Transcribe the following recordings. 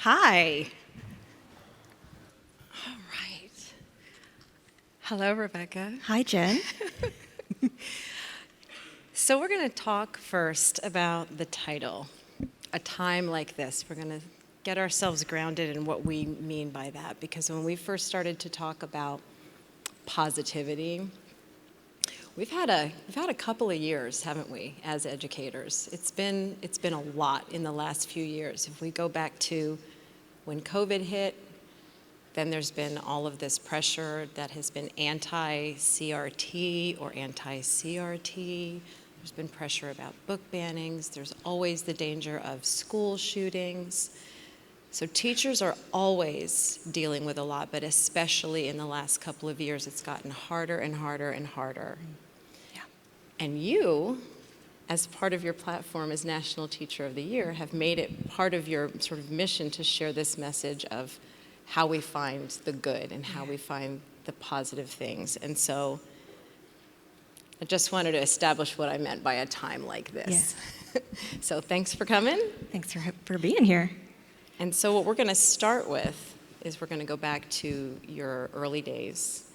Hi. All right. Hello, Rebecca. Hi, Jen. So we're going to talk first about the title, A Time Like This. We're going to get ourselves grounded in what we mean by that, because when we first started to talk about positivity, we've had a couple of years, haven't we, as educators? It's been a lot in the last few years. If we go back to when COVID hit, then there's been all of this pressure that has been anti-CRT or anti-CRT. There's been pressure about book bannings. There's always the danger of school shootings. So teachers are always dealing with a lot, but especially in the last couple of years, it's gotten harder and harder and harder. Yeah. And you, as part of your platform as National Teacher of the Year, have made it part of your sort of mission to share this message of how we find the good and how we find the positive things. And so I just wanted to establish what I meant by a time like this. Yeah. So thanks for coming. Thanks for being here. And so what we're going to start with is we're going to go back to your early days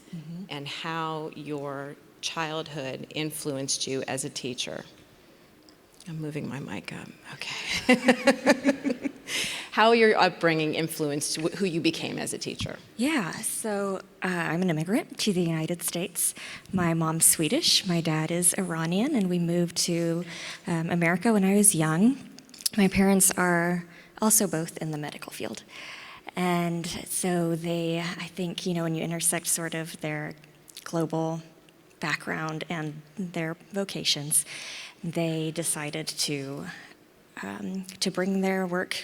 and how your childhood influenced you as a teacher. I'm moving my mic up. Okay. How your upbringing influenced who you became as a teacher. Yeah, so I'm an immigrant to the United States. My mom's Swedish, my dad is Iranian, and we moved to America when I was young. My parents are also both in the medical field. And so I think, when you intersect sort of their global background and their vocations, they decided to bring their work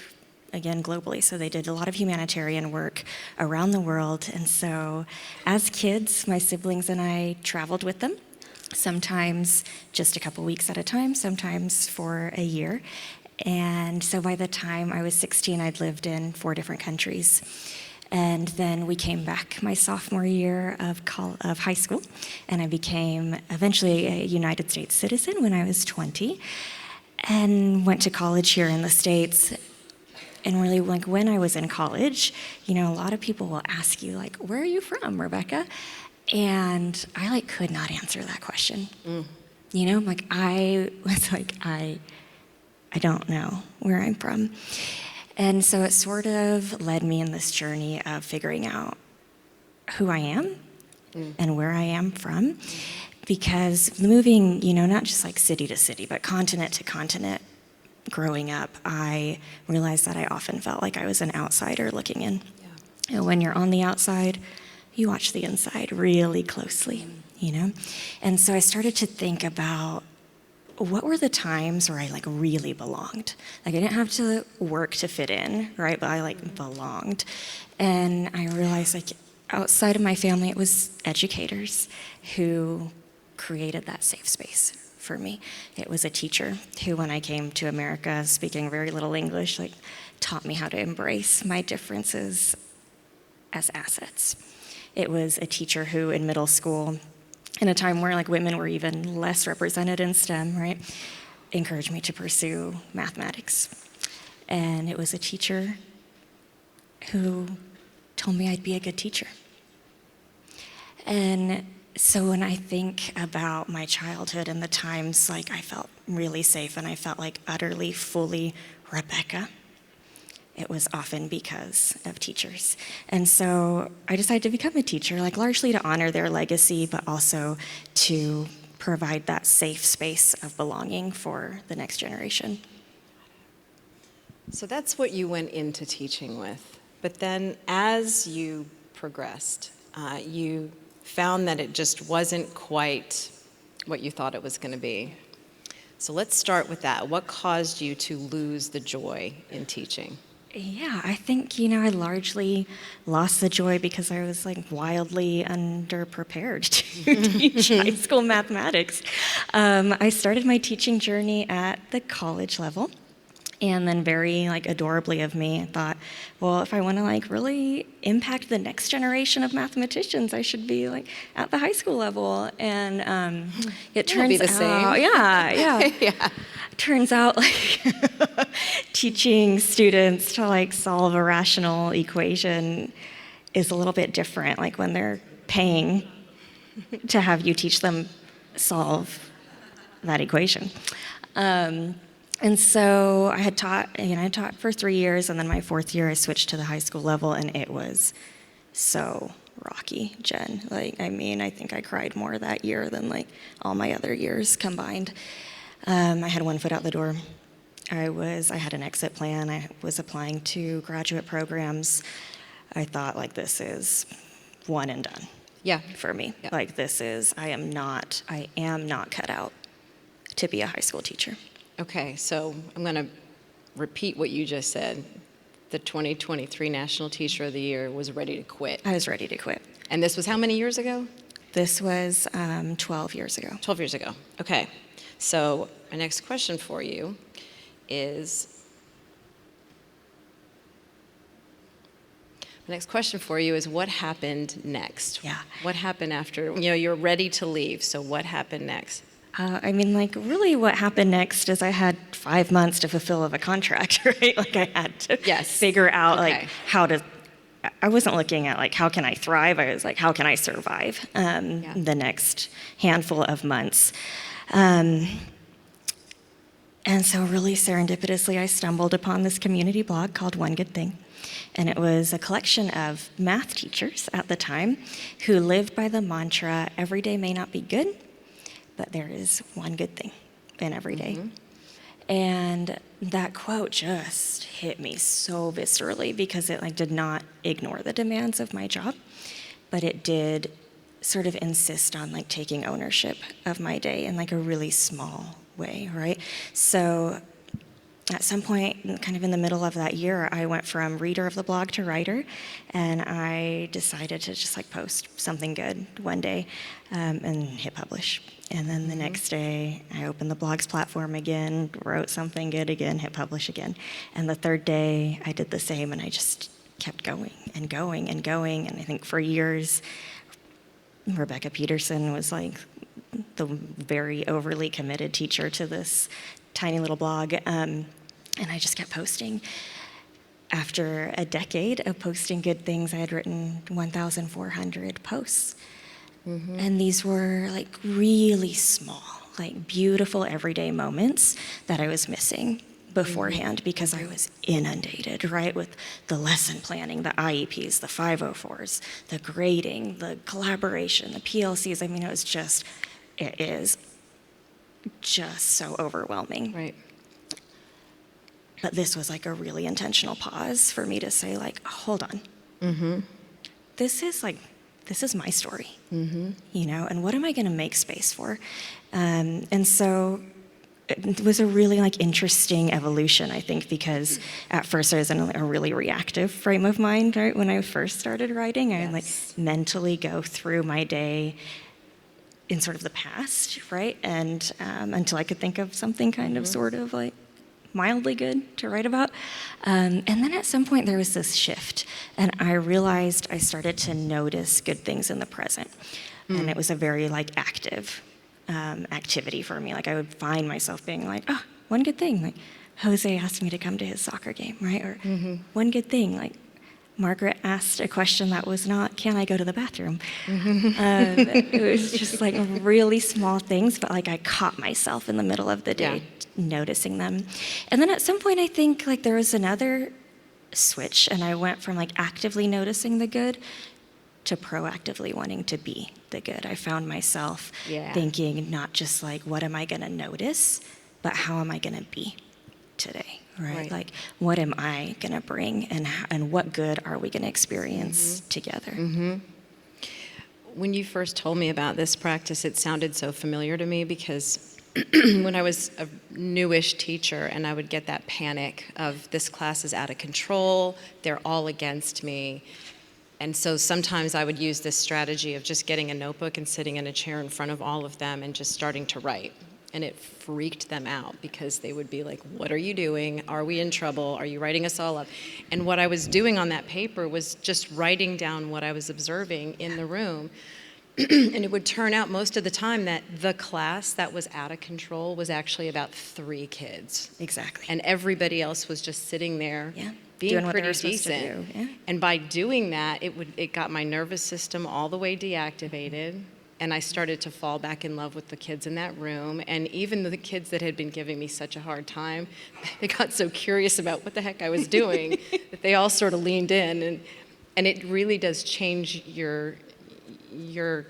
again globally. So they did a lot of humanitarian work around the world. And so as kids, my siblings and I traveled with them, sometimes just a couple weeks at a time, sometimes for a year. And so by the time I was 16, I'd lived in 4 different countries. And then we came back my sophomore year of high school, and I became eventually a United States citizen when I was 20, and went to college here in the States. And really, when I was in college, a lot of people will ask you, where are you from, Rebecca? And I could not answer that question. I was I don't know where I'm from. And so it sort of led me in this journey of figuring out who I am and where I am from. Because moving, not just city to city, but continent to continent, growing up, I realized that I often felt like I was an outsider looking in. Yeah. And when you're on the outside, you watch the inside really closely, And so I started to think about what were the times where I really belonged? I didn't have to work to fit in, right? But I belonged. And I realized outside of my family, it was educators who created that safe space for me. It was a teacher who, when I came to America speaking very little English, taught me how to embrace my differences as assets. It was a teacher who in middle school, in a time where women were even less represented in STEM, right, encouraged me to pursue mathematics. And it was a teacher who told me I'd be a good teacher. And so when I think about my childhood and the times I felt really safe and I felt utterly, fully Rebecca, it was often because of teachers. And so I decided to become a teacher, largely to honor their legacy, but also to provide that safe space of belonging for the next generation. So that's what you went into teaching with. But then as you progressed, you found that it just wasn't quite what you thought it was going to be. So let's start with that. What caused you to lose the joy in teaching? Yeah, I think, I largely lost the joy because I was wildly underprepared to teach high school mathematics. I started my teaching journey at the college level. And then very adorably of me, I thought, well, if I want to really impact the next generation of mathematicians, I should be at the high school level. And it turns be the out, same. yeah. Yeah. Turns out teaching students to like solve a rational equation is a little bit different, like when they're paying to have you teach them solve that equation. And so I had taught, I taught for 3 years, and then my 4th year I switched to the high school level, and it was so rocky, Jen. I think I cried more that year than like all my other years combined. I had one foot out the door. I had an exit plan. I was applying to graduate programs. I thought like this is one and done. Yeah. For me. Yeah. I am not cut out to be a high school teacher. Okay, so I'm going to repeat what you just said. The 2023 National Teacher of the Year was ready to quit. I was ready to quit. And this was how many years ago? This was 12 years ago. 12 years ago. Okay. So my next question for you is, what happened next? Yeah. What happened after, you're ready to leave, so what happened next? Really what happened next is I had 5 months to fulfill of a contract, right? Like I had to figure out I wasn't looking at like, how can I thrive? I was like, how can I survive the next handful of months? And so really serendipitously, I stumbled upon this community blog called One Good Thing. And it was a collection of math teachers at the time who lived by the mantra, every day may not be good, but there is one good thing in every day. Mm-hmm. And that quote just hit me so viscerally because it did not ignore the demands of my job, but it did sort of insist on taking ownership of my day in a really small way, right? So at some point, kind of in the middle of that year, I went from reader of the blog to writer, and I decided to just post something good one day and hit publish. And then the next day, I opened the blog's platform again, wrote something good again, hit publish again. And the third day, I did the same, and I just kept going and going and going. And I think for years, Rebecca Peterson was the very overly committed teacher to this tiny little blog. And I just kept posting. After a decade of posting good things, I had written 1,400 posts. Mm-hmm. And these were really small, beautiful everyday moments that I was missing beforehand because I was inundated, right, with the lesson planning, the IEPs, the 504s, the grading, the collaboration, the PLCs. It is just so overwhelming. Right. But this was a really intentional pause for me to say hold on. Mm-hmm. This is my story, mm-hmm. And what am I going to make space for? And so it was a really interesting evolution, I think, because at first I was in a really reactive frame of mind, right? When I first started writing, I would mentally go through my day in sort of the past, right? And until I could think of something kind of sort of mildly good to write about. And then at some point there was this shift, and I realized I started to notice good things in the present. And it was a very active activity for me. I would find myself being one good thing, Jose asked me to come to his soccer game, right? Or one good thing, Margaret asked a question that was not, can I go to the bathroom? It was just really small things, but I caught myself in the middle of the day noticing them. And then at some point I think there was another switch, and I went from actively noticing the good to proactively wanting to be the good. I found myself thinking not just what am I going to notice, but how am I going to be today? Right. What am I going to bring, and what good are we going to experience together? Mm-hmm. When you first told me about this practice, it sounded so familiar to me because when I was a newish teacher and I would get that panic of this class is out of control, they're all against me. And so sometimes I would use this strategy of just getting a notebook and sitting in a chair in front of all of them and just starting to write. And it freaked them out because they would be like, what are you doing? Are we in trouble? Are you writing us all up? And what I was doing on that paper was just writing down what I was observing in the room. And it would turn out most of the time that the class that was out of control was actually about 3 kids. Exactly. And everybody else was just sitting there being Doing what they pretty were supposed to decent. do. Yeah. And by doing that, it got my nervous system all the way deactivated. And I started to fall back in love with the kids in that room. And even the kids that had been giving me such a hard time, they got so curious about what the heck I was doing that they all sort of leaned in. And it really does change your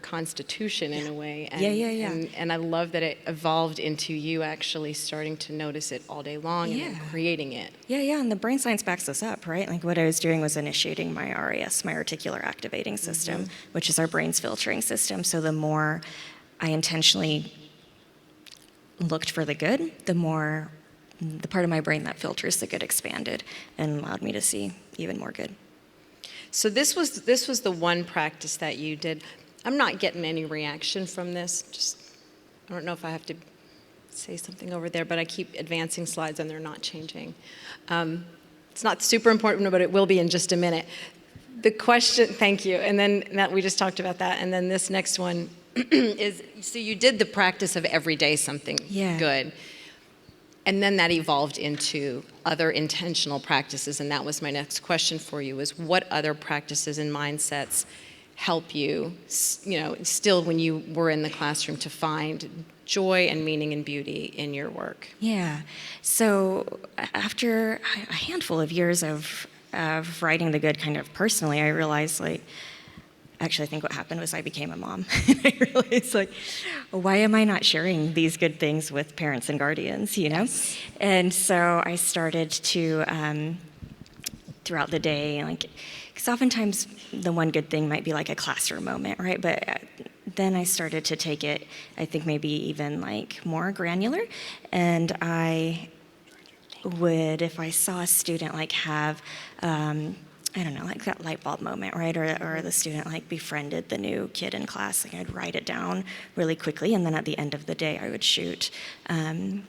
constitution in a way. And, and I love that it evolved into you actually starting to notice it all day long and then creating it. Yeah, and the brain science backs this up, right? Like what I was doing was initiating my RAS, my reticular activating system, which is our brain's filtering system. So the more I intentionally looked for the good, the more the part of my brain that filters the good expanded and allowed me to see even more good. So this was the one practice that you did. I'm not getting any reaction from this. Just, I don't know if I have to say something over there, but I keep advancing slides and they're not changing. It's not super important, but it will be in just a minute. The question, thank you, and then that we just talked about that, and then this next one is, so you did the practice of every day something good. And then that evolved into other intentional practices, and that was my next question for you, is what other practices and mindsets help you, still when you were in the classroom to find joy and meaning and beauty in your work? Yeah, so after a handful of years of writing the good kind of personally, I realized actually, I think what happened was I became a mom. I realized, why am I not sharing these good things with parents and guardians, Yes. And so I started to, throughout the day, because oftentimes the one good thing might be like a classroom moment, right? But then I started to take it, I think maybe even more granular, and I would, if I saw a student have I don't know, that light bulb moment, right? Or the student befriended the new kid in class. I'd write it down really quickly, and then at the end of the day, I would shoot the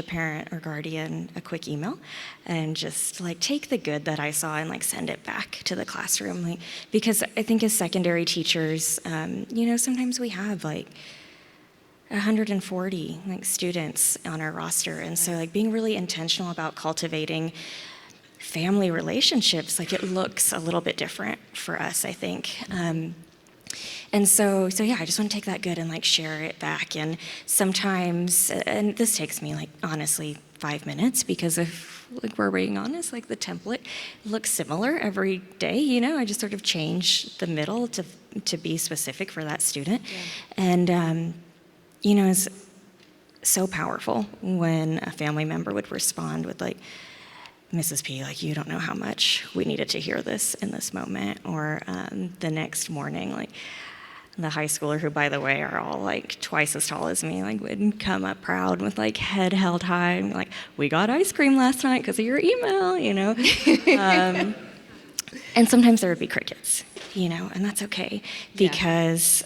parent or guardian a quick email, and just take the good that I saw and send it back to the classroom. Because I think as secondary teachers, sometimes we have 140 students on our roster, and so being really intentional about cultivating family relationships, it looks a little bit different for us, I think. And so yeah, I just want to take that good and share it back. And sometimes, and this takes me honestly 5 minutes, because if we're being honest, the template looks similar every day. I just sort of change the middle to be specific for that student. And it's so powerful when a family member would respond with Mrs. P, you don't know how much we needed to hear this in this moment. Or the next morning, the high schooler, who, by the way, are all twice as tall as me, would come up proud with head held high and we got ice cream last night because of your email, And sometimes there would be crickets, and that's okay, because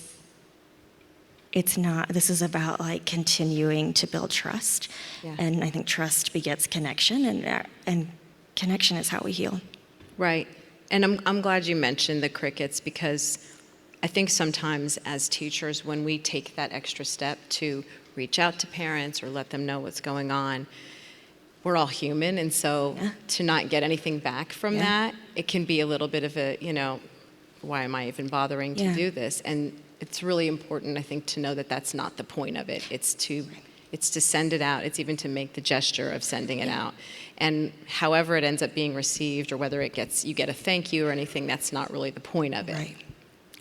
it's not, this is about continuing to build trust. And I think trust begets connection, and connection is how we heal. Right. And I'm glad you mentioned the crickets, because I think sometimes as teachers, when we take that extra step to reach out to parents or let them know what's going on, we're all human, and so to not get anything back from that, it can be a little bit of a, why am I even bothering to do this? And it's really important, I think, to know that that's not the point of it. It's to send it out. It's even to make the gesture of sending it out. And however it ends up being received, or whether you get a thank you or anything, that's not really the point of it.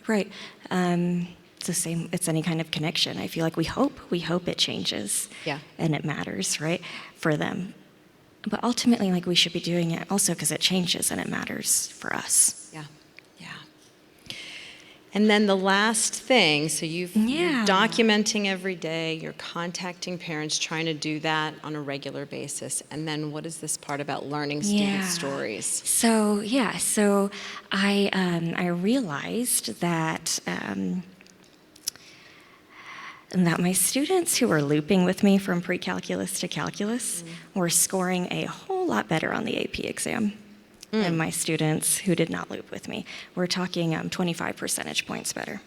Right. It's the same. It's any kind of connection. I feel we hope it changes. And it matters, right, for them. But ultimately, we should be doing it also because it changes and it matters for us. And then the last thing, so you're documenting every day, you're contacting parents, trying to do that on a regular basis. And then what is this part about learning student stories? So I realized that my students who were looping with me from pre-calculus to calculus were scoring a whole lot better on the AP exam than my students who did not loop with me. We're talking 25 percentage points better.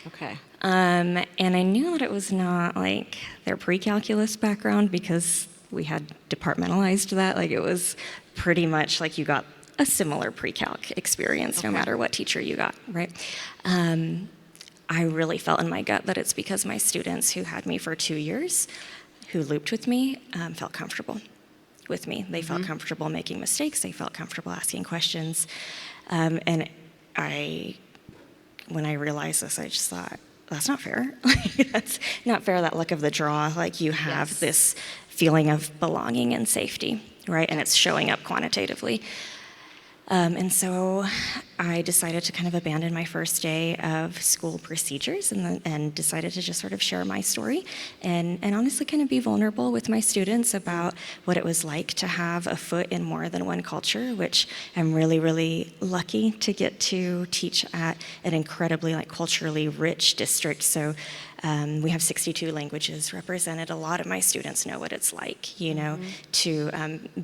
Okay. And I knew that it was not like their pre-calculus background because we had departmentalized that. Like it was pretty much like you got a similar pre-calc experience no Okay. matter what teacher you got, right? I really felt in my gut that it's because my students who had me for 2 years, who looped with me, felt comfortable with me. They felt comfortable making mistakes. They felt comfortable asking questions. And when I realized this, I just thought, that's not fair. That's not fair, that luck of the draw. Like you have Yes. this feeling of belonging and safety, right? And it's showing up quantitatively. And so I decided to kind of abandon my first day of school procedures and decided to just sort of share my story and honestly kind of be vulnerable with my students about what it was like to have a foot in more than one culture, which I'm really, really lucky to get to teach at an incredibly like culturally rich district. So we have 62 languages represented. A lot of my students know what it's like, you know, to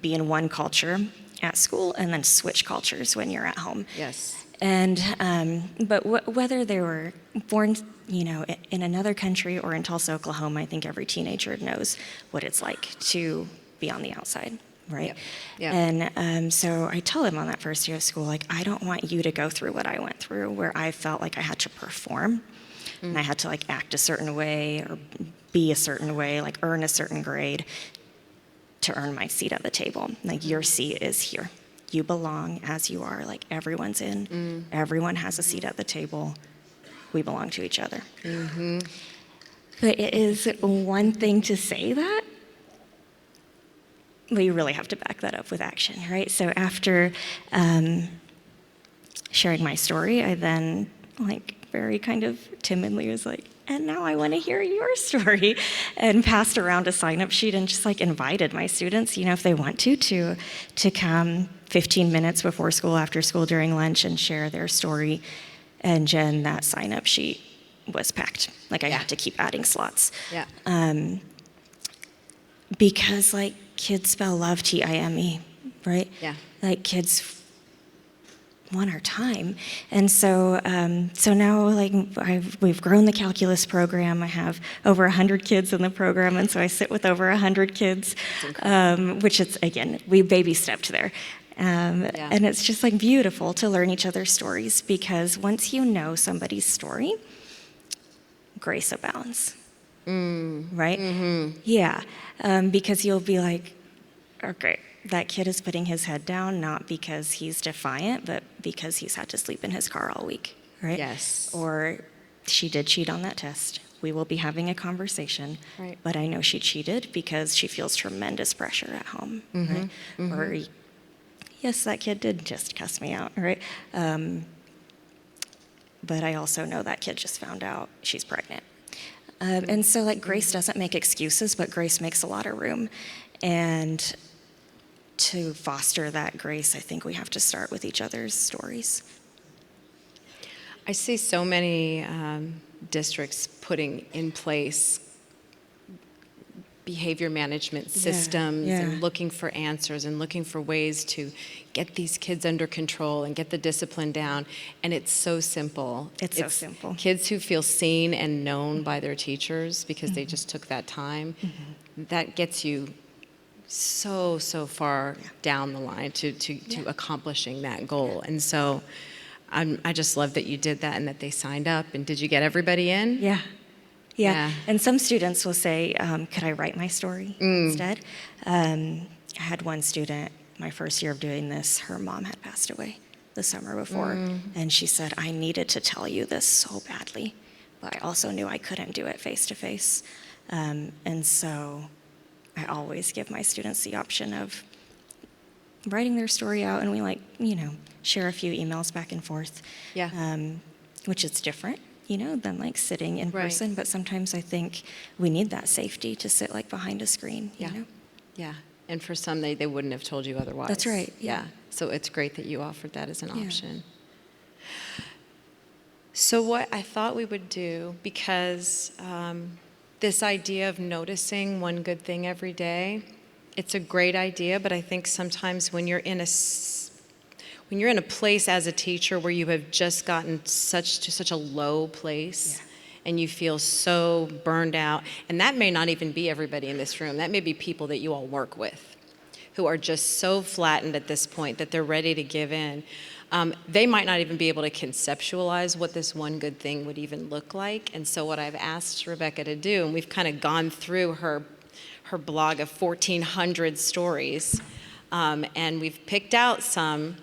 be in one culture at school and then switch cultures when you're at home. Yes. And but whether they were born, you know, in another country or in Tulsa, Oklahoma, I think every teenager knows what it's like to be on the outside, right? Yep. And so I tell them on that first year of school, like, I don't want you to go through what I went through, where I felt like I had to perform and I had to like act a certain way or be a certain way, like earn a certain grade to earn my seat at the table. Like your seat is here. You belong as you are. Like everyone's in. Everyone has a seat at the table. We belong to each other. But it is one thing to say that, but you really have to back that up with action, right? So after sharing my story, I then like very kind of timidly was like, and now I want to hear your story, and passed around a sign-up sheet and just like invited my students, you know, if they want to come 15 minutes before school, after school, during lunch, and share their story. And Jen, that sign-up sheet was packed. Like I had to keep adding slots. Yeah. Because like kids spell love Time, right? Yeah. Like kids want our time. And so so now like we've grown the calculus program. I have over 100 kids in the program, and so I sit with over 100 kids, which is, again, we baby stepped there. And it's just like beautiful to learn each other's stories, because once you know somebody's story, grace abounds, right? Yeah, because you'll be like, okay, that kid is putting his head down not because he's defiant, but because he's had to sleep in his car all week, right? Yes. Or she did cheat on that test. We will be having a conversation, Right. but I know she cheated because she feels tremendous pressure at home, right? Or yes, that kid did just cuss me out, right? But I also know that kid just found out she's pregnant. And so like grace doesn't make excuses, but grace makes a lot of room. And to foster that grace, I think we have to start with each other's stories. I see so many districts putting in place behavior management systems and looking for answers and looking for ways to get these kids under control and get the discipline down. And it's so simple. It's so simple. Kids who feel seen and known by their teachers because they just took that time, that gets you so far down the line to accomplishing that goal. And so I just love that you did that and that they signed up. And did you get everybody in? Yeah. And some students will say, could I write my story instead? I had one student, my first year of doing this, her mom had passed away the summer before. And she said, I needed to tell you this so badly, but I also knew I couldn't do it face to face. And so I always give my students the option of writing their story out, and we like, you know, share a few emails back and forth. Which is different, you know, than like sitting in person. But sometimes I think we need that safety to sit like behind a screen, you know? Yeah. And for some, they wouldn't have told you otherwise. That's right. Yeah. So it's great that you offered that as an option. So what I thought we would do, because this idea of noticing one good thing every day, it's a great idea, but I think sometimes when you're in a place as a teacher where you have just gotten to such a low place and you feel so burned out, and that may not even be everybody in this room. That may be people that you all work with who are just so flattened at this point that they're ready to give in. They might not even be able to conceptualize what this one good thing would even look like. And so what I've asked Rebecca to do, and we've kind of gone through her blog of 1,400 stories, and we've picked out some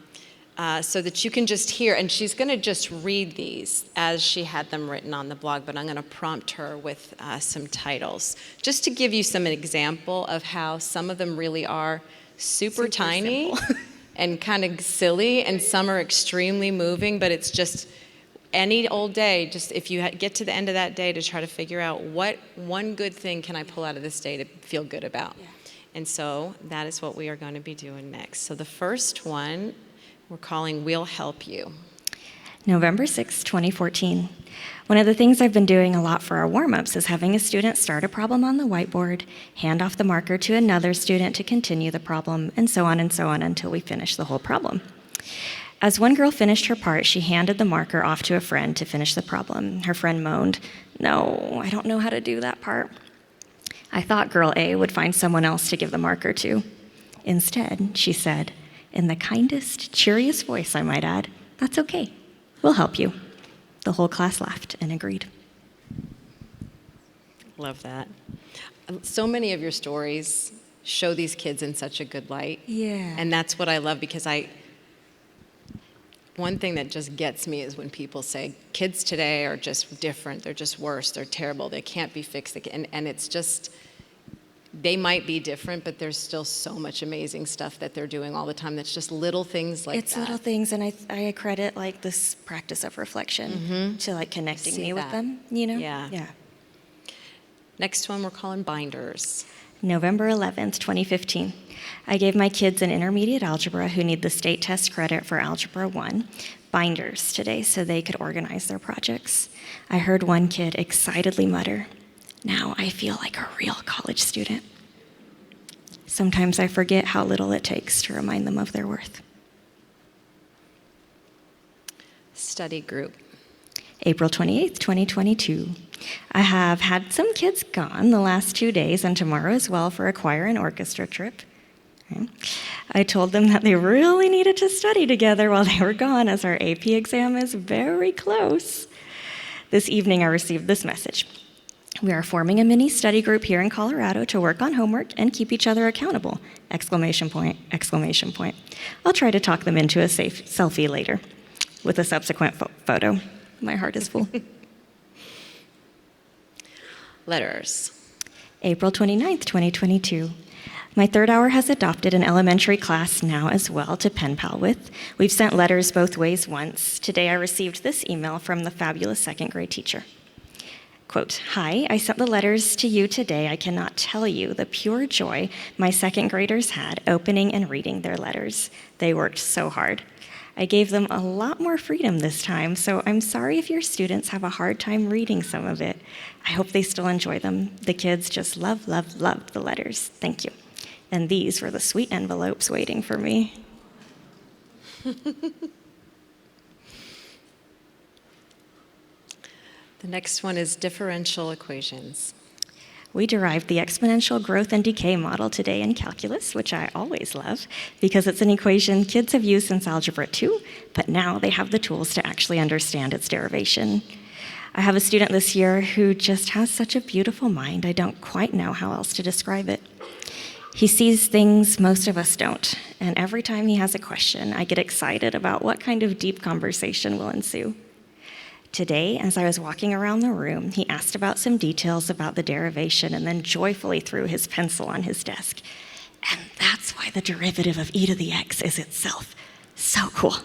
so that you can just hear, and she's going to just read these as she had them written on the blog, but I'm going to prompt her with some titles, just to give you some example of how some of them really are super tiny and kind of silly, and some are extremely moving, but it's just any old day, just if you get to the end of that day to try to figure out what one good thing can I pull out of this day to feel good about. Yeah. And so that is what we are going to be doing next. So the first one we're calling We'll Help You. November 6, 2014. One of the things I've been doing a lot for our warm-ups is having a student start a problem on the whiteboard, hand off the marker to another student to continue the problem, and so on until we finish the whole problem. As one girl finished her part, she handed the marker off to a friend to finish the problem. Her friend moaned, "No, I don't know how to do that part." I thought girl A would find someone else to give the marker to. Instead, she said, in the kindest, cheeriest voice, I might add, "That's okay. We'll help you." The whole class laughed and agreed. Love that. So many of your stories show these kids in such a good light. Yeah. And that's what I love, because one thing that just gets me is when people say, kids today are just different, they're just worse, they're terrible, they can't be fixed. And it's just, they might be different, but there's still so much amazing stuff that they're doing all the time that's just little things like that. It's little things, and I credit like this practice of reflection to like connecting me with them, you know? Yeah. Next one we're calling Binders. November 11th, 2015. I gave my kids in intermediate algebra who need the state test credit for Algebra 1 binders today so they could organize their projects. I heard one kid excitedly mutter, "Now I feel like a real college student." Sometimes I forget how little it takes to remind them of their worth. Study group. April 28th, 2022. I have had some kids gone the last 2 days and tomorrow as well for a choir and orchestra trip. I told them that they really needed to study together while they were gone, as our AP exam is very close. This evening I received this message. "We are forming a mini study group here in Colorado to work on homework and keep each other accountable!" Exclamation point, exclamation point. I'll try to talk them into a safe selfie later with a subsequent photo. My heart is full. Letters. April 29th, 2022. My third hour has adopted an elementary class now as well to pen pal with. We've sent letters both ways once. Today I received this email from the fabulous second grade teacher. Quote, "Hi, I sent the letters to you today. I cannot tell you the pure joy my second graders had opening and reading their letters. They worked so hard. I gave them a lot more freedom this time, so I'm sorry if your students have a hard time reading some of it. I hope they still enjoy them. The kids just loved the letters. Thank you." And these were the sweet envelopes waiting for me. The next one is differential equations. We derived the exponential growth and decay model today in calculus, which I always love, because it's an equation kids have used since Algebra 2, but now they have the tools to actually understand its derivation. I have a student this year who just has such a beautiful mind, I don't quite know how else to describe it. He sees things most of us don't, and every time he has a question, I get excited about what kind of deep conversation will ensue. Today, as I was walking around the room, he asked about some details about the derivation and then joyfully threw his pencil on his desk. "And that's why the derivative of e to the x is itself. So cool."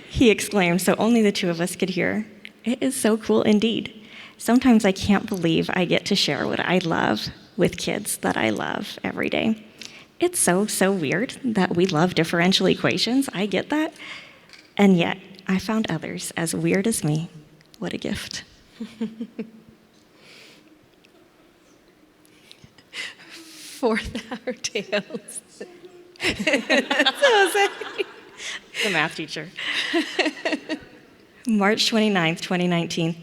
He exclaimed, so only the two of us could hear. It is so cool indeed. Sometimes I can't believe I get to share what I love with kids that I love every day. It's so weird that we love differential equations. I get that. And yet, I found others as weird as me. What a gift. Fourth hour tales. The math teacher. March 29th, 2019.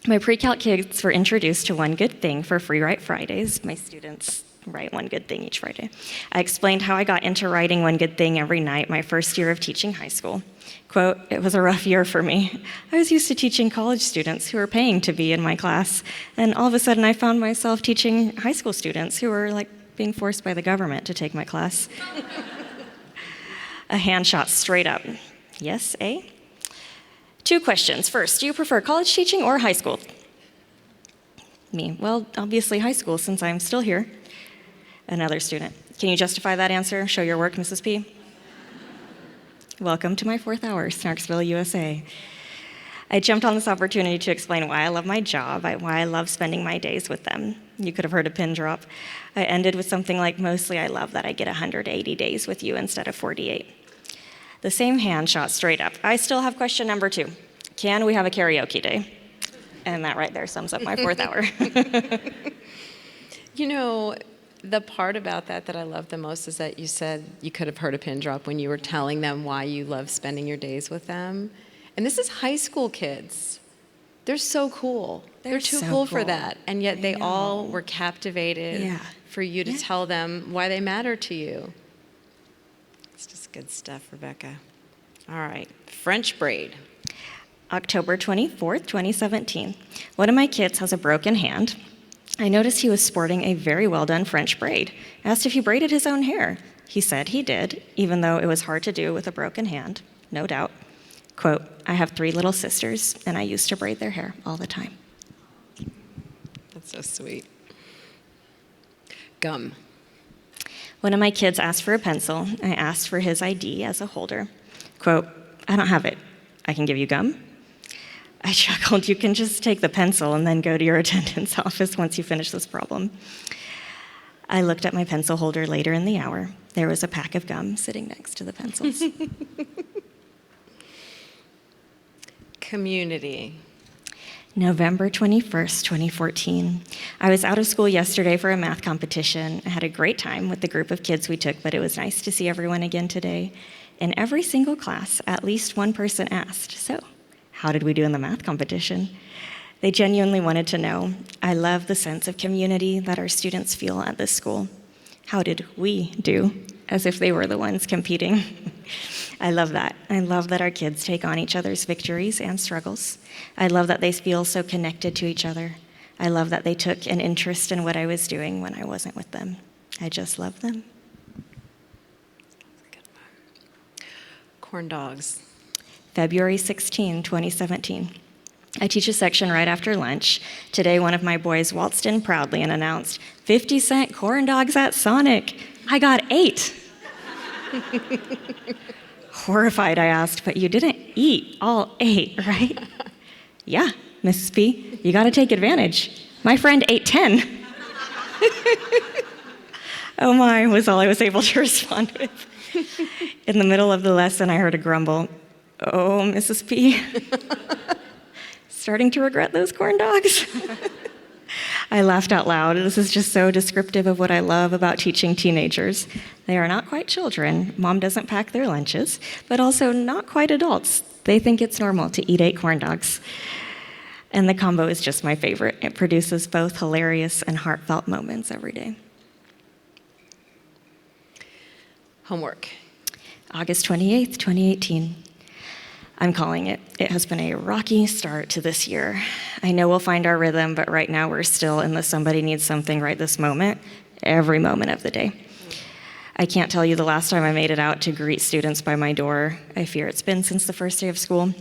My pre-calc kids were introduced to One Good Thing for Free Write Fridays. My students write one good thing each Friday. I explained how I got into writing one good thing every night my first year of teaching high school. Quote, "It was a rough year for me. I was used to teaching college students who were paying to be in my class, and all of a sudden I found myself teaching high school students who were like being forced by the government to take my class." A hand shot straight up. Yes, eh? 2 questions. First, do you prefer college teaching or high school? Me, well, obviously high school since I'm still here. Another student, can you justify that answer? Show your work, Mrs. P. Welcome to my 4th hour, Snarksville, USA. I jumped on this opportunity to explain why I love my job, why I love spending my days with them. You could have heard a pin drop. I ended with something like, mostly I love that I get 180 days with you instead of 48. The same hand shot straight up. I still have question number 2. Can we have a karaoke day? And that right there sums up my 4th hour. You know, the part about that I love the most is that you said you could have heard a pin drop when you were telling them why you love spending your days with them. And this is high school kids. They're so cool. They're too so cool for cool. that. And yet they all were captivated Yeah. for you to tell them why they matter to you. It's just good stuff, Rebecca. All right, French braid. October 24th, 2017. One of my kids has a broken hand. I noticed he was sporting a very well-done French braid. I asked if he braided his own hair. He said he did, even though it was hard to do with a broken hand, no doubt. Quote, "I have 3 little sisters, and I used to braid their hair all the time." That's so sweet. Gum. When one of my kids asked for a pencil, I asked for his ID as a holder. Quote, "I don't have it. I can give you gum?" I chuckled, "You can just take the pencil and then go to your attendant's office once you finish this problem." I looked at my pencil holder later in the hour. There was a pack of gum sitting next to the pencils. Community. November 21st, 2014. I was out of school yesterday for a math competition. I had a great time with the group of kids we took, but it was nice to see everyone again today. In every single class, at least one person asked, "So, how did we do in the math competition?" They genuinely wanted to know. I love the sense of community that our students feel at this school. How did we do? As if they were the ones competing. I love that. I love that our kids take on each other's victories and struggles. I love that they feel so connected to each other. I love that they took an interest in what I was doing when I wasn't with them. I just love them. Corn dogs. February 16, 2017. I teach a section right after lunch. Today, one of my boys waltzed in proudly and announced, 50-cent corn dogs at Sonic. I got 8. Horrified, I asked, "But you didn't eat all 8, right?" "Yeah, Mrs. P, you gotta take advantage. My friend ate 10. "Oh my," was all I was able to respond with. In the middle of the lesson, I heard a grumble. "Oh, Mrs. P, starting to regret those corn dogs?" I laughed out loud. This is just so descriptive of what I love about teaching teenagers. They are not quite children. Mom doesn't pack their lunches, but also not quite adults. They think it's normal to eat 8 corn dogs. And the combo is just my favorite. It produces both hilarious and heartfelt moments every day. Homework. August 28th, 2018. I'm calling it. It has been a rocky start to this year. I know we'll find our rhythm, but right now we're still in the somebody needs something right this moment, every moment of the day. I can't tell you the last time I made it out to greet students by my door. I fear it's been since the first day of school.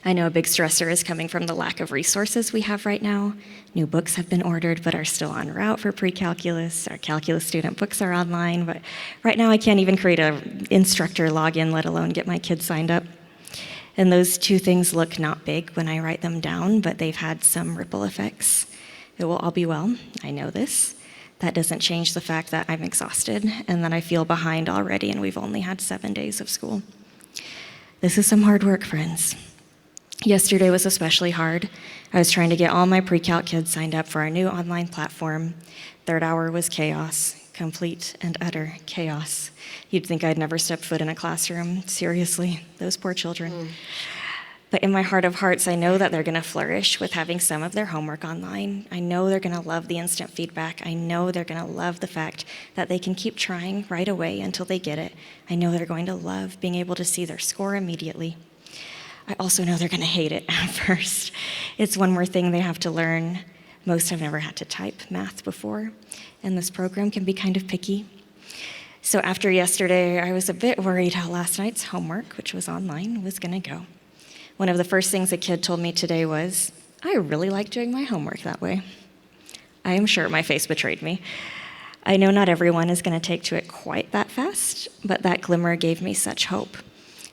I know a big stressor is coming from the lack of resources we have right now. New books have been ordered but are still en route for pre-calculus. Our calculus student books are online, but right now I can't even create an instructor login, let alone get my kids signed up. And those 2 things look not big when I write them down, but they've had some ripple effects. It will all be well, I know this. That doesn't change the fact that I'm exhausted and that I feel behind already, and we've only had 7 days of school. This is some hard work, friends. Yesterday was especially hard. I was trying to get all my pre-calc kids signed up for our new online platform. 3rd hour was chaos, complete and utter chaos. You'd think I'd never stepped foot in a classroom. Seriously, those poor children. But in my heart of hearts, I know that they're going to flourish with having some of their homework online. I know they're going to love the instant feedback. I know they're going to love the fact that they can keep trying right away until they get it. I know they're going to love being able to see their score immediately. I also know they're going to hate it at first. It's one more thing they have to learn. Most have never had to type math before, and this program can be kind of picky. So after yesterday, I was a bit worried how last night's homework, which was online, was going to go. One of the first things a kid told me today was, "I really like doing my homework that way." I am sure my face betrayed me. I know not everyone is going to take to it quite that fast, but that glimmer gave me such hope.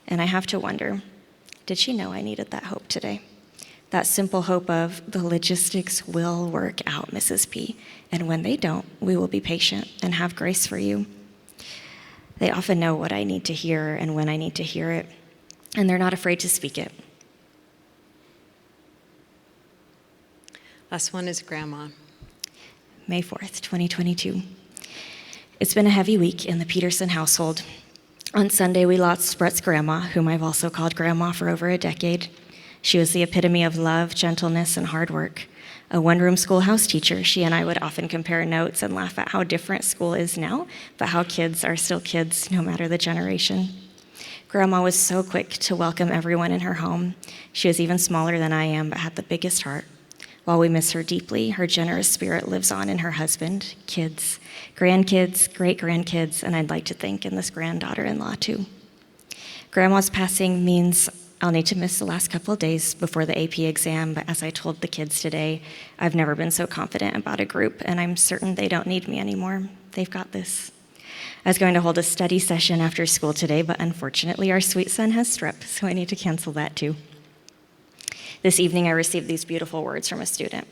And I have to wonder, did she know I needed that hope today? That simple hope of, the logistics will work out, Mrs. P, and when they don't, we will be patient and have grace for you. They often know what I need to hear and when I need to hear it, and they're not afraid to speak it. Last one is Grandma. May 4th, 2022. It's been a heavy week in the Peterson household. On Sunday, we lost Brett's grandma, whom I've also called Grandma for over a decade. She was the epitome of love, gentleness, and hard work. A one-room schoolhouse teacher, she and I would often compare notes and laugh at how different school is now, but how kids are still kids, no matter the generation. Grandma was so quick to welcome everyone in her home. She was even smaller than I am, but had the biggest heart. While we miss her deeply, her generous spirit lives on in her husband, kids, grandkids, great-grandkids, and I'd like to think in this granddaughter-in-law too. Grandma's passing means I'll need to miss the last couple of days before the AP exam, but as I told the kids today, I've never been so confident about a group, and I'm certain they don't need me anymore. They've got this. I was going to hold a study session after school today, but unfortunately our sweet son has strep, so I need to cancel that too. This evening, I received these beautiful words from a student.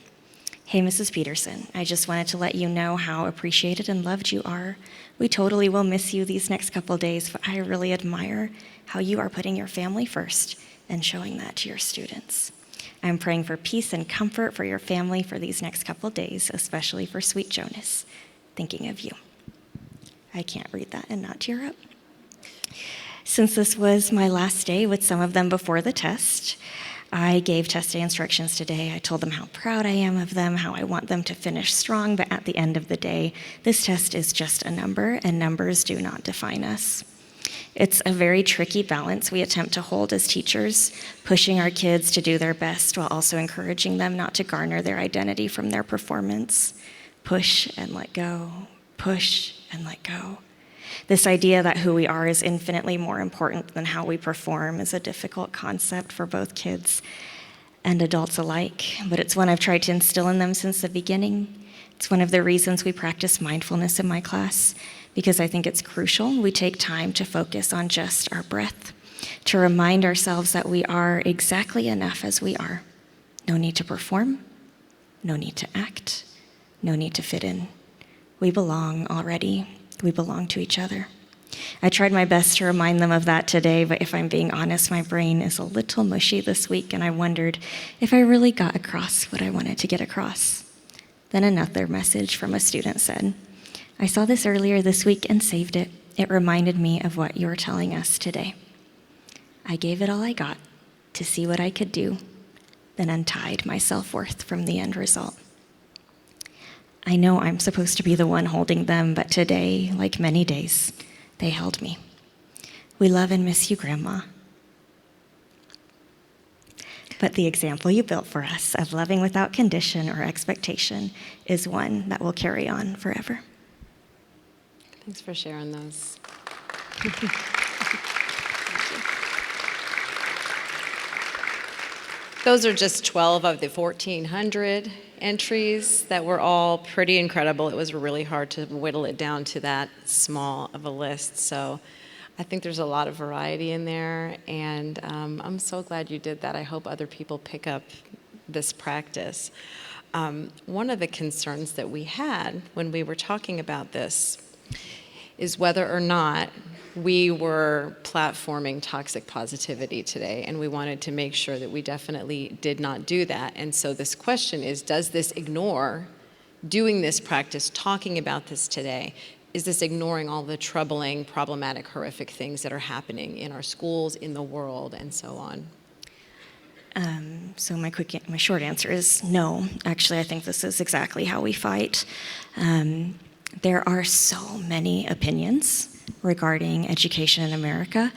"Hey, Mrs. Peterson, I just wanted to let you know how appreciated and loved you are. We totally will miss you these next couple days, but I really admire how you are putting your family first and showing that to your students. I'm praying for peace and comfort for your family for these next couple days, especially for sweet Jonas. Thinking of you." I can't read that and not tear up. Since this was my last day with some of them before the test, I gave test day instructions today. I told them how proud I am of them, how I want them to finish strong, but at the end of the day, this test is just a number, and numbers do not define us. It's a very tricky balance we attempt to hold as teachers, pushing our kids to do their best while also encouraging them not to garner their identity from their performance. Push and let go, push and let go. This idea that who we are is infinitely more important than how we perform is a difficult concept for both kids and adults alike, but it's one I've tried to instill in them since the beginning. It's one of the reasons we practice mindfulness in my class, because I think it's crucial we take time to focus on just our breath, to remind ourselves that we are exactly enough as we are. No need to perform, no need to act, no need to fit in. We belong already. We belong to each other. I tried my best to remind them of that today, but if I'm being honest, my brain is a little mushy this week, and I wondered if I really got across what I wanted to get across. Then another message from a student said, "I saw this earlier this week and saved it. It reminded me of what you're telling us today." I gave it all I got to see what I could do, then untied my self-worth from the end result. I know I'm supposed to be the one holding them, but today, like many days, they held me. We love and miss you, Grandma. But the example you built for us of loving without condition or expectation is one that will carry on forever. Thanks for sharing those. Those are just 12 of the 1,400 entries that were all pretty incredible. It was really hard to whittle it down to that small of a list. So I think there's a lot of variety in there, and I'm so glad you did that. I hope other people pick up this practice. One of the concerns that we had when we were talking about this is whether or not we were platforming toxic positivity today, and we wanted to make sure that we definitely did not do that. And so this question is, does this ignore doing this practice, talking about this today? Is this ignoring all the troubling, problematic, horrific things that are happening in our schools, in the world, and so on? So my short answer is no. Actually, I think this is exactly how we fight. There are so many opinions regarding education in America.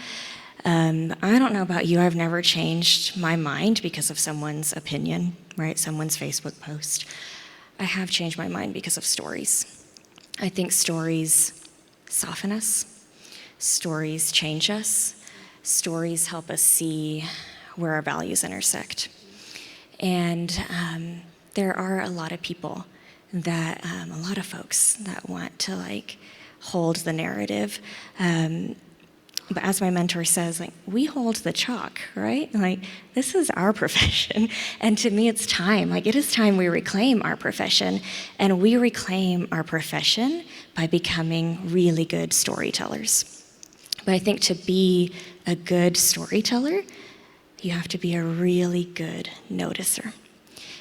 I don't know about you, I've never changed my mind because of someone's opinion, right? Someone's Facebook post. I have changed my mind because of stories. I think stories soften us. Stories change us. Stories help us see where our values intersect. And there are a lot of people that, a lot of folks that want to like hold the narrative. But as my mentor says, like, we hold the chalk, right? Like, this is our profession. And to me, it's time. Like, it is time we reclaim our profession. And we reclaim our profession by becoming really good storytellers. But I think to be a good storyteller, you have to be a really good noticer.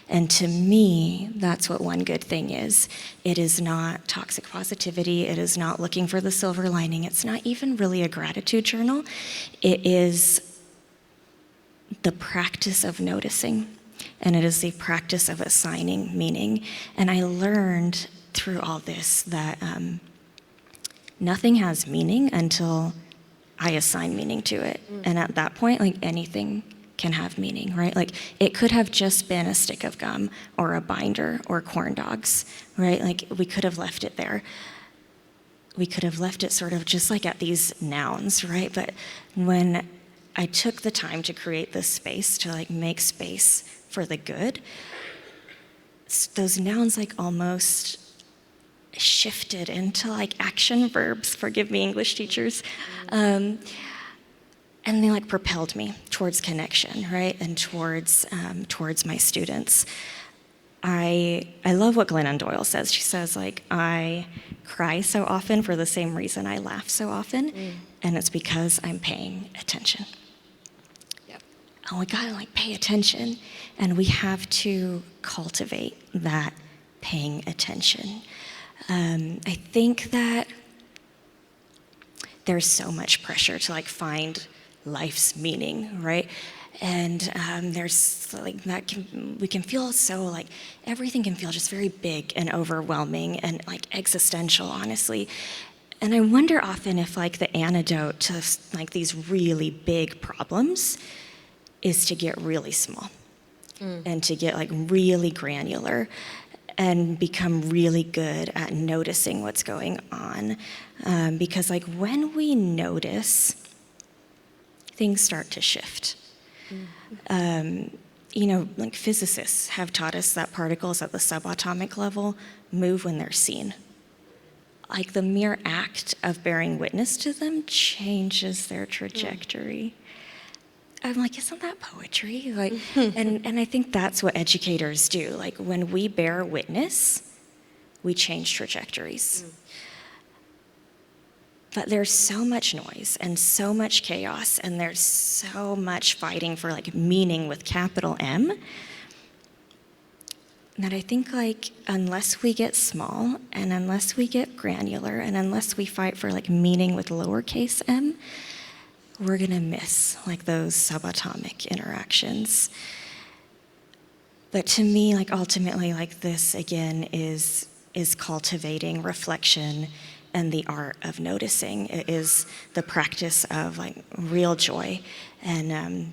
And to me, that's what one good thing is. It is not toxic positivity. It is not looking for the silver lining. It's not even really a gratitude journal. It is the practice of noticing, and it is the practice of assigning meaning. And I learned through all this that nothing has meaning until I assign meaning to it. And at that point, like, anything can have meaning, right? Like, it could have just been a stick of gum or a binder or corn dogs, right? Like, we could have left it there. We could have left it sort of just like at these nouns, right? But when I took the time to create this space, to like make space for the good, those nouns like almost shifted into like action verbs. Forgive me, English teachers. And they like propelled me towards connection, right? And towards my students. I love what Glennon Doyle says. She says, like, I cry so often for the same reason I laugh so often, and it's because I'm paying attention. Yep. And we gotta like pay attention, and we have to cultivate that paying attention. I think that there's so much pressure to like find life's meaning, right? And there's like we can feel so like everything can feel just very big and overwhelming and like existential, honestly. And I wonder often if like the antidote to like these really big problems is to get really small and to get like really granular and become really good at noticing what's going on. Because like when we notice, things start to shift. You know, like physicists have taught us that particles at the subatomic level move when they're seen. Like the mere act of bearing witness to them changes their trajectory. I'm like, isn't that poetry? Like, and I think that's what educators do. Like when we bear witness, we change trajectories. But there's so much noise and so much chaos, and there's so much fighting for like meaning with capital M, that I think like unless we get small and unless we get granular and unless we fight for like meaning with lowercase m, we're gonna miss like those subatomic interactions. But to me, like ultimately, like this again is cultivating reflection and the art of noticing. It is the practice of like real joy. And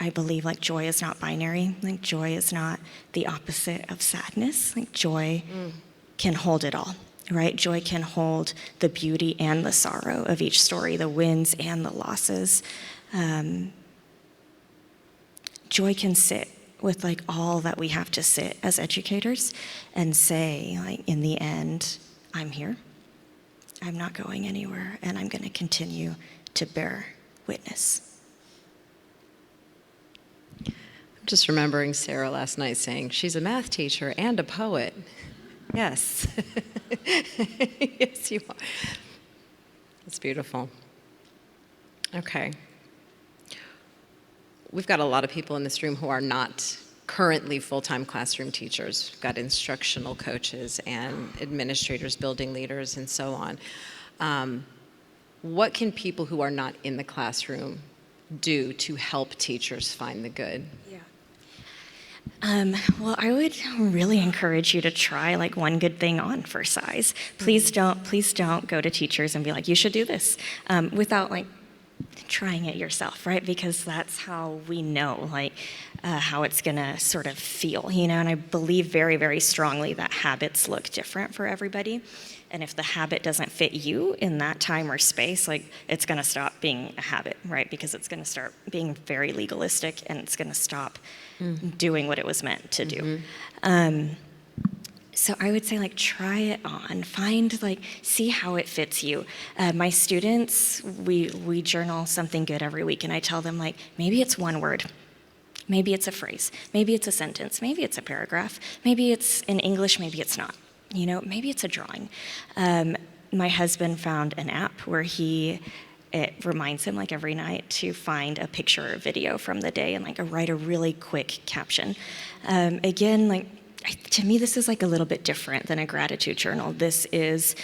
I believe like joy is not binary. Like joy is not the opposite of sadness. Like joy can hold it all, right? Joy can hold the beauty and the sorrow of each story, the wins and the losses. Joy can sit with like all that we have to sit as educators and say, like, in the end, I'm here. I'm not going anywhere, and I'm going to continue to bear witness. I'm just remembering Sarah last night saying, she's a math teacher and a poet. Yes. Yes, you are. That's beautiful. Okay. We've got a lot of people in this room who are not currently full-time classroom teachers. We've got instructional coaches and administrators, building leaders, and so on. What can people who are not in the classroom do to help teachers find the good? Well, I would really encourage you to try like one good thing on for size. Please don't go to teachers and be like, you should do this, without like trying it yourself, right? Because that's how we know like how it's gonna sort of feel, you know. And I believe very, very strongly that habits look different for everybody. And if the habit doesn't fit you in that time or space, like it's gonna stop being a habit, right? Because it's gonna start being very legalistic and it's gonna stop doing what it was meant to do. So I would say like try it on, find like, see how it fits you. My students, we journal something good every week, and I tell them like, maybe it's one word, maybe it's a phrase, maybe it's a sentence, maybe it's a paragraph, maybe it's in English, maybe it's not. You know, maybe it's a drawing. My husband found an app where it reminds him like every night to find a picture or video from the day and like write a really quick caption. Again, like to me, this is like a little bit different than a gratitude journal. This is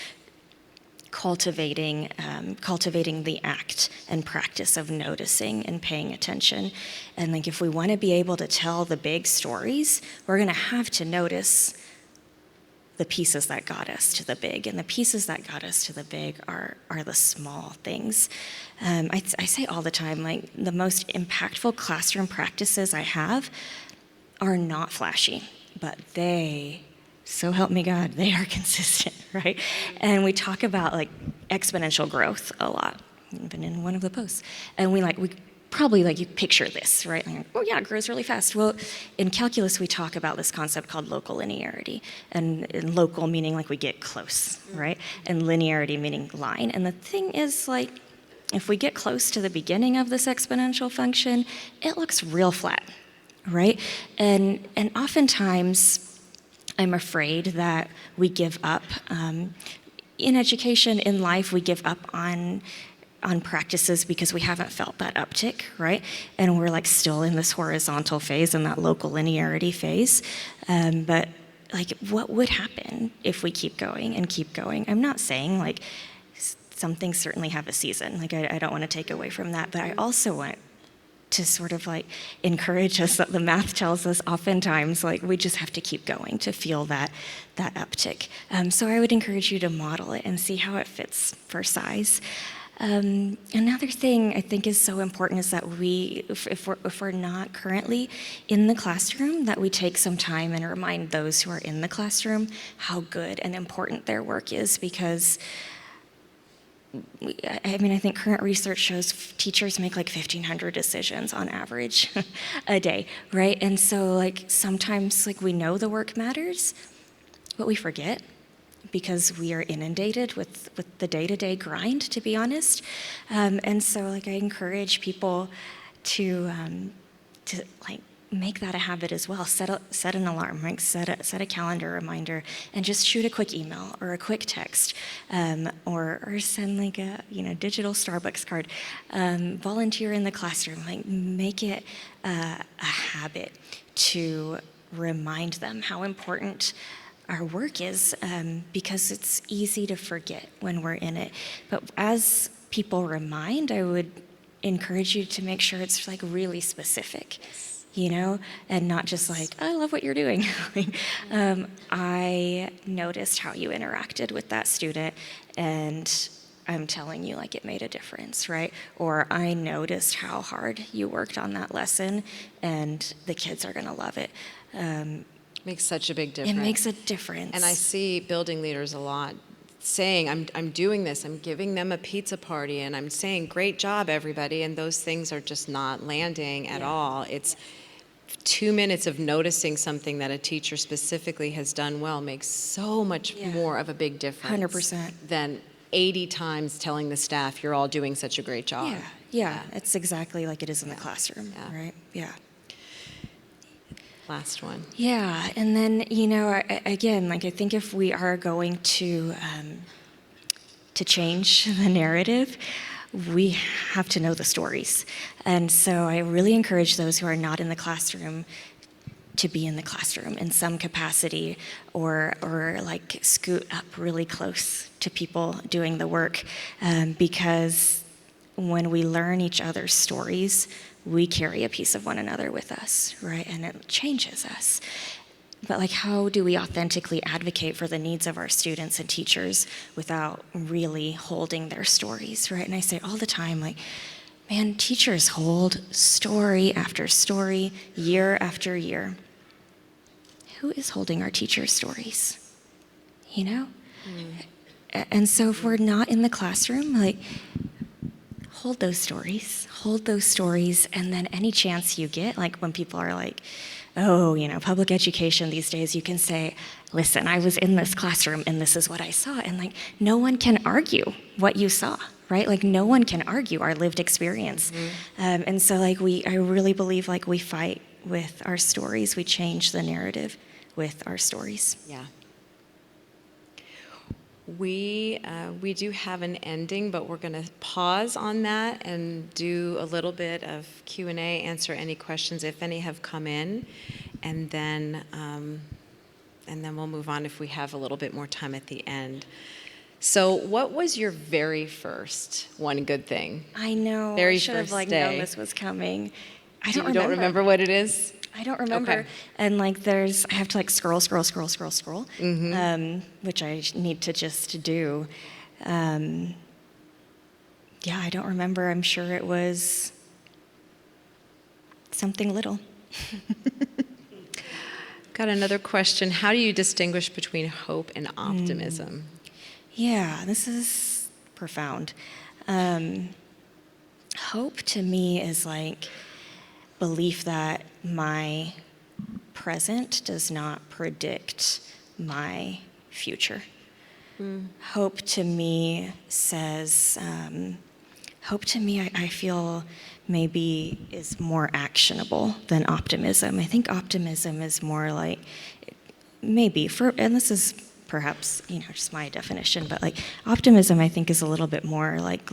cultivating the act and practice of noticing and paying attention. And like if we want to be able to tell the big stories, we're going to have to notice the pieces that got us to the big, and the pieces that got us to the big are the small things. I say all the time, like the most impactful classroom practices I have are not flashy, but so help me God, they are consistent, right? And we talk about like exponential growth a lot, even in one of the posts. And we probably like you picture this, right? Like, oh yeah, it grows really fast. Well, in calculus, we talk about this concept called local linearity. And local meaning like we get close, right? And linearity meaning line. And the thing is like, if we get close to the beginning of this exponential function, it looks real flat, right? And oftentimes, I'm afraid that we give up. In education, in life, we give up on practices because we haven't felt that uptick, right? And we're like still in this horizontal phase and that local linearity phase. But like, what would happen if we keep going and keep going? I'm not saying like some things certainly have a season. Like I don't want to take away from that, but I also want to sort of like encourage us that the math tells us oftentimes like we just have to keep going to feel that uptick. So I would encourage you to model it and see how it fits for size. Another thing I think is so important is that if we're not currently in the classroom, that we take some time and remind those who are in the classroom how good and important their work is, because I think current research shows teachers make like 1,500 decisions on average a day, right? And so like sometimes like we know the work matters, but we forget, because we are inundated with the day-to-day grind, to be honest. And so like I encourage people to like make that a habit as well. Set an alarm, right? Set a calendar reminder, and just shoot a quick email or a quick text, or send like a digital Starbucks card. Volunteer in the classroom. Like make it a habit to remind them how important our work is, because it's easy to forget when we're in it. But as people remind, I would encourage you to make sure it's like really specific, and not just like, I love what you're doing. I noticed how you interacted with that student, and I'm telling you like it made a difference, right? Or I noticed how hard you worked on that lesson, and the kids are gonna love it. Makes such a big difference. It makes a difference. And I see building leaders a lot saying, I'm doing this, I'm giving them a pizza party, and I'm saying, great job, everybody, and those things are just not landing at all. It's 2 minutes of noticing something that a teacher specifically has done well makes so much more of a big difference 100%. than 80 times telling the staff, you're all doing such a great job. Yeah. It's exactly like it is in the classroom, right? Yeah. Last one. Yeah, and then, again, like I think if we are going to change the narrative, we have to know the stories. And so I really encourage those who are not in the classroom to be in the classroom in some capacity, or like scoot up really close to people doing the work, because when we learn each other's stories, we carry a piece of one another with us, right? And it changes us. But like, how do we authentically advocate for the needs of our students and teachers without really holding their stories, right? And I say all the time, like, man, teachers hold story after story, year after year. Who is holding our teachers' stories? You know? And so if we're not in the classroom, like, hold those stories, and then any chance you get, like when people are like, oh, you know, public education these days, you can say, listen, I was in this classroom and this is what I saw. And like, no one can argue what you saw, right? Like, no one can argue our lived experience. And so like, I really believe like we fight with our stories, we change the narrative with our stories. Yeah. We do have an ending, but we're going to pause on that and do a little bit of Q&A, answer any questions if any have come in, and then we'll move on if we have a little bit more time at the end. So, what was your very first one good thing? I know. Very I should have first like day. known this was coming. I You don't remember what it is? I don't remember. Okay. And like I have to like scroll, which I need to just do. Yeah, I don't remember. I'm sure it was something little. Got another question. How do you distinguish between hope and optimism? Yeah, this is profound. Hope to me is like belief that my present does not predict my future. Hope to me says, I feel maybe is more actionable than optimism. I think optimism is more like, maybe, and this is perhaps, you know, just my definition, but like optimism I think is a little bit more like,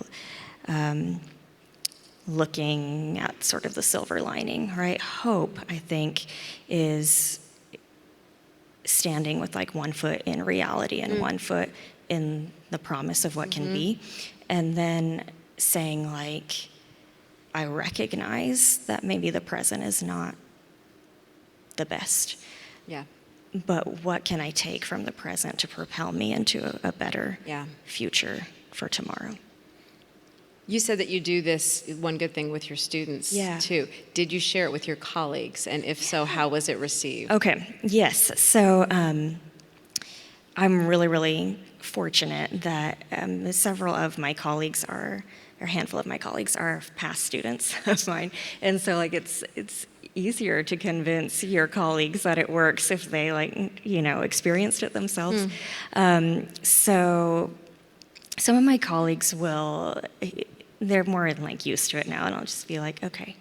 looking at sort of the silver lining, right? Hope, I think, is standing with like one foot in reality and one foot in the promise of what can be. And then saying like, I recognize that maybe the present is not the best. Yeah. But what can I take from the present to propel me into a better future for tomorrow? You said that you do this one good thing with your students too. Did you share it with your colleagues? And if so, how was it received? Okay, yes. So I'm really, really fortunate that several of my colleagues or a handful of my colleagues are past students of mine. And so like it's easier to convince your colleagues that it works if they like, you know, experienced it themselves. So some of my colleagues they're more like used to it now, and I'll just be like, okay,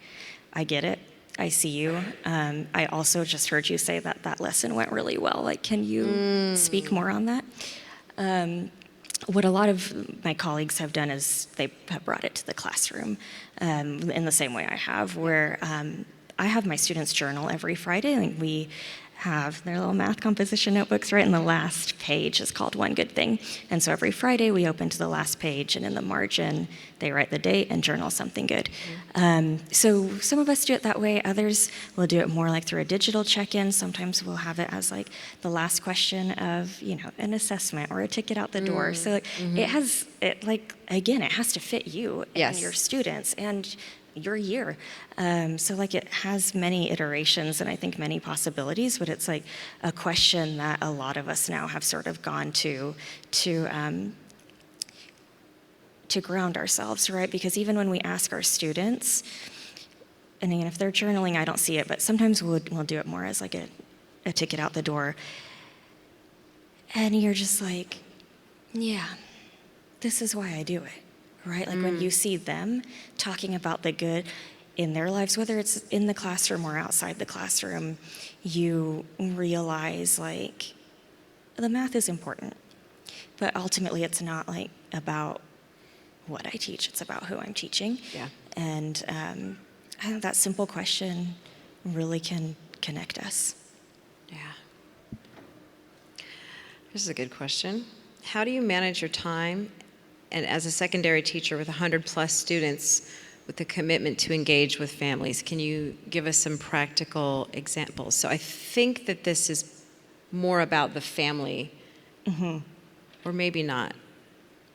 I get it. I see you. I also just heard you say that lesson went really well. Like, can you speak more on that? What a lot of my colleagues have done is they have brought it to the classroom in the same way I have, where I have my students journal every Friday. Like we have their little math composition notebooks, right? And the last page is called One Good Thing. And so every Friday we open to the last page, and in the margin they write the date and journal something good. So some of us do it that way. Others will do it more like through a digital check-in. Sometimes we'll have it as like the last question of, you know, an assessment or a ticket out the door. So like it has to fit you and your students and your year. So like it has many iterations and I think many possibilities, but it's like a question that a lot of us now have sort of gone to ground ourselves, right? Because even when we ask our students, and again, if they're journaling, I don't see it, but sometimes we'll do it more as like a ticket out the door. And you're just like, yeah, this is why I do it. Right? Like when you see them talking about the good in their lives, whether it's in the classroom or outside the classroom, you realize like the math is important, but ultimately it's not like about what I teach, it's about who I'm teaching. Yeah. And I think that simple question really can connect us. Yeah. This is a good question. How do you manage your time and as a secondary teacher with 100+ students with the commitment to engage with families, can you give us some practical examples? So I think that this is more about the family, or maybe not.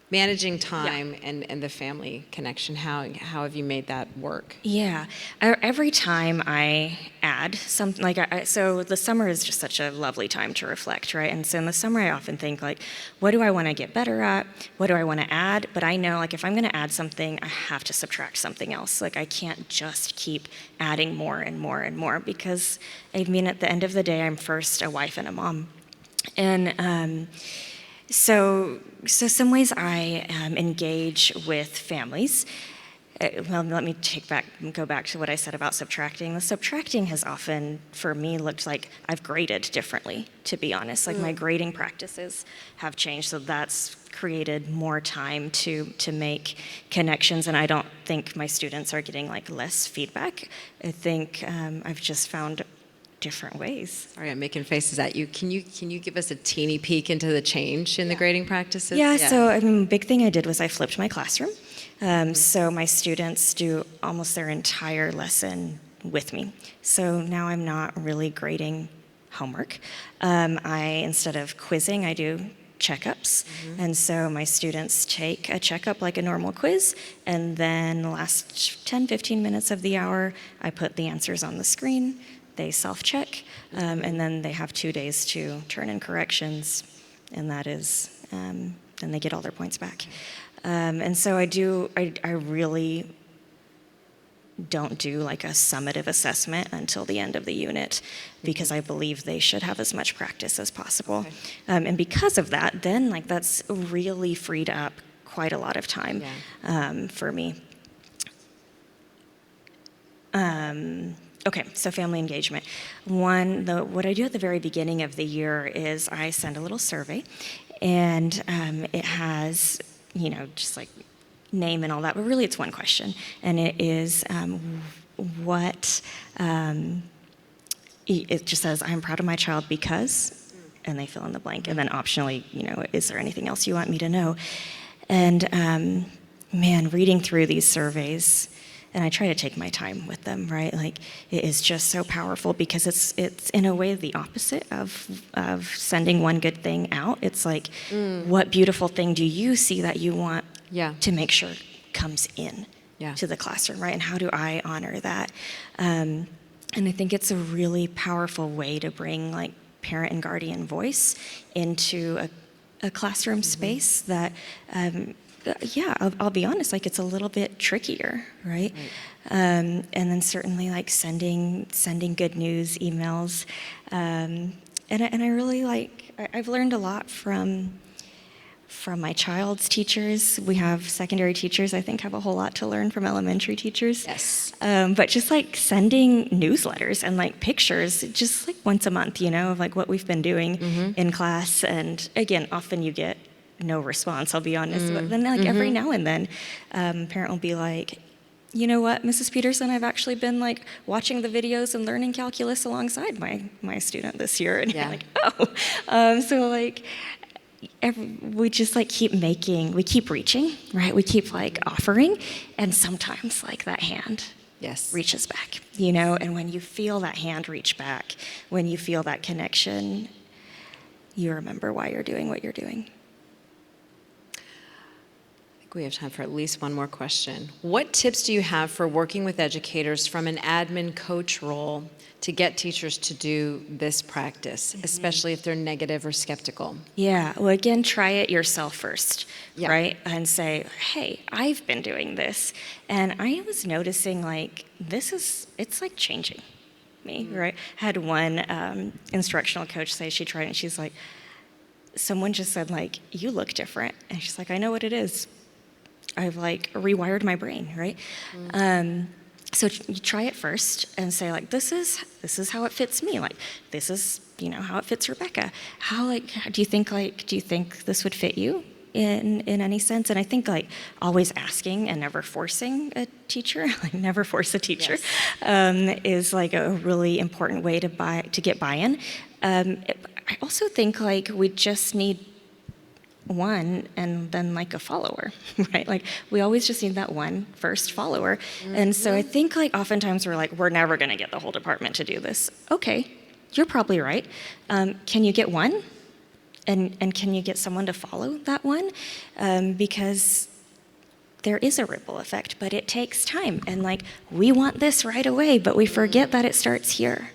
Managing time and the family connection, how have you made that work? Yeah, every time I add something, so the summer is just such a lovely time to reflect, right? And so in the summer, I often think like, what do I want to get better at? What do I want to add? But I know like if I'm going to add something, I have to subtract something else. Like I can't just keep adding more and more and more because I mean, at the end of the day, I'm first a wife and a mom. And so some ways I engage with families. Well, let me go back to what I said about subtracting. The subtracting has often, for me, looked like I've graded differently, to be honest. Like my grading practices have changed, so that's created more time to make connections, and I don't think my students are getting like less feedback. I think I've just found different ways. Sorry, I'm making faces at you. Can you give us a teeny peek into the change in the grading practices? Yeah, so I mean, big thing I did was I flipped my classroom. So my students do almost their entire lesson with me. So now I'm not really grading homework. Instead of quizzing, I do checkups. And so my students take a checkup like a normal quiz, and then the last 10, 15 minutes of the hour, I put the answers on the screen. They self-check, and then they have 2 days to turn in corrections, and that is, then they get all their points back. And so I really don't do like a summative assessment until the end of the unit because I believe they should have as much practice as possible. And because of that, then like that's really freed up quite a lot of time for me. Okay, so family engagement. What I do at the very beginning of the year is I send a little survey, and it has, just like name and all that, but really it's one question, and it is it just says, I'm proud of my child because, and they fill in the blank, and then optionally, is there anything else you want me to know? And man, reading through these surveys, and I try to take my time with them, right? Like it is just so powerful because it's in a way the opposite of sending one good thing out. It's like, what beautiful thing do you see that you want to make sure comes in to the classroom, right? And how do I honor that? And I think it's a really powerful way to bring like parent and guardian voice into a classroom space that I'll be honest, like it's a little bit trickier, right? And then certainly like sending good news emails, and I really I've learned a lot from my child's teachers. We have secondary teachers, I think, have a whole lot to learn from elementary teachers. Yes. But just like sending newsletters and like pictures, just like once a month, of like what we've been doing in class. And again, often you get no response, I'll be honest. But then like every now and then, a parent will be like, you know what, Mrs. Peterson, I've actually been like watching the videos and learning calculus alongside my student this year. And you're like, oh. So like, we just like keep reaching, right? We keep like offering, and sometimes like that hand reaches back, and when you feel that hand reach back, when you feel that connection, you remember why you're doing what you're doing. We have time for at least one more question. What tips do you have for working with educators from an admin coach role to get teachers to do this practice, especially if they're negative or skeptical? Yeah, well, again, try it yourself first, right? And say, hey, I've been doing this, and I was noticing like it's like changing me, right? I had one instructional coach say she tried it, and she's like, someone just said like, you look different. And she's like, I know what it is. I've like rewired my brain, right? So you try it first and say like, this is how it fits me. Like, this is, how it fits Rebecca. How do you think this would fit you in any sense? And I think like always asking and never forcing a teacher, like never force a teacher, is like a really important way to get buy-in. I also think like we just need one and then like a follower, right? Like we always just need that one first follower. And so I think like oftentimes we're like, we're never going to get the whole department to do this. Okay, you're probably right. Can you get one? And can you get someone to follow that one? Because there is a ripple effect, but it takes time. And like, we want this right away, but we forget that it starts here,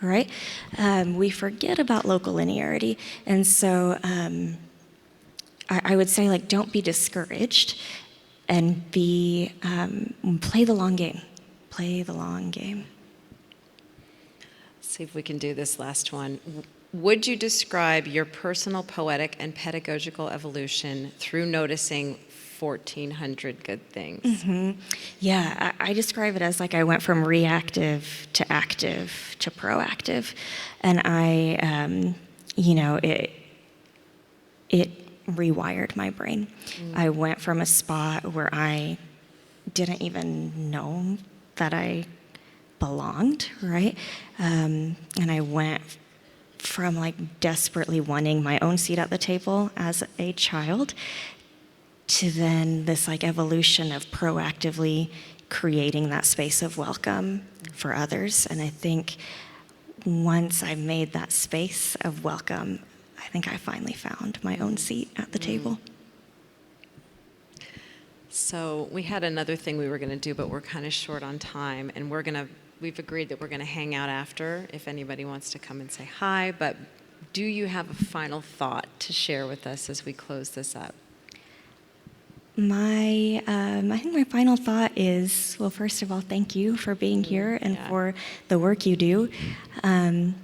right? We forget about local linearity. And so I would say, like, don't be discouraged and play the long game. Play the long game. See if we can do this last one. Would you describe your personal poetic and pedagogical evolution through noticing 1,400 good things? Mm-hmm. Yeah, I describe it as like I went from reactive to active to proactive. And it rewired my brain. I went from a spot where I didn't even know that I belonged, right? And I went from like desperately wanting my own seat at the table as a child to then this like evolution of proactively creating that space of welcome for others. And I think once I made that space of welcome, I think I finally found my own seat at the table. So we had another thing we were going to do, but we're kind of short on time, and we've agreed that we're going to hang out after if anybody wants to come and say hi. But do you have a final thought to share with us as we close this up? I think my final thought is, well, first of all, thank you for being here and for the work you do. And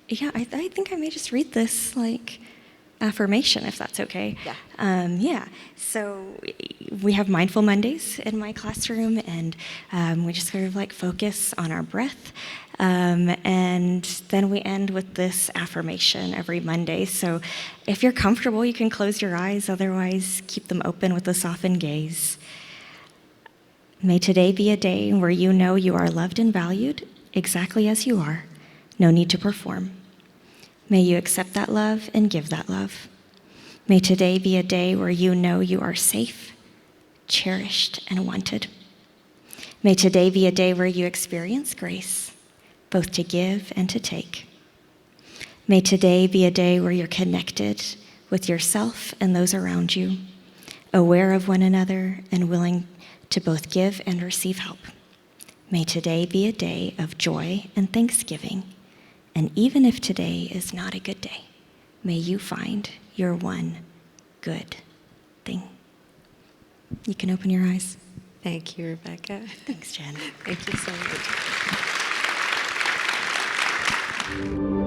yeah, I think I may just read this like affirmation, if that's okay. Yeah. So we have Mindful Mondays in my classroom, and we just sort of like focus on our breath. And then we end with this affirmation every Monday. So if you're comfortable, you can close your eyes. Otherwise, keep them open with a softened gaze. May today be a day where you know you are loved and valued exactly as you are. No need to perform. May you accept that love and give that love. May today be a day where you know you are safe, cherished, and wanted. May today be a day where you experience grace, both to give and to take. May today be a day where you're connected with yourself and those around you, aware of one another and willing to both give and receive help. May today be a day of joy and thanksgiving. And even if today is not a good day, may you find your one good thing. You can open your eyes. Thank you, Rebecca. Thanks, Jen. Thank you so much.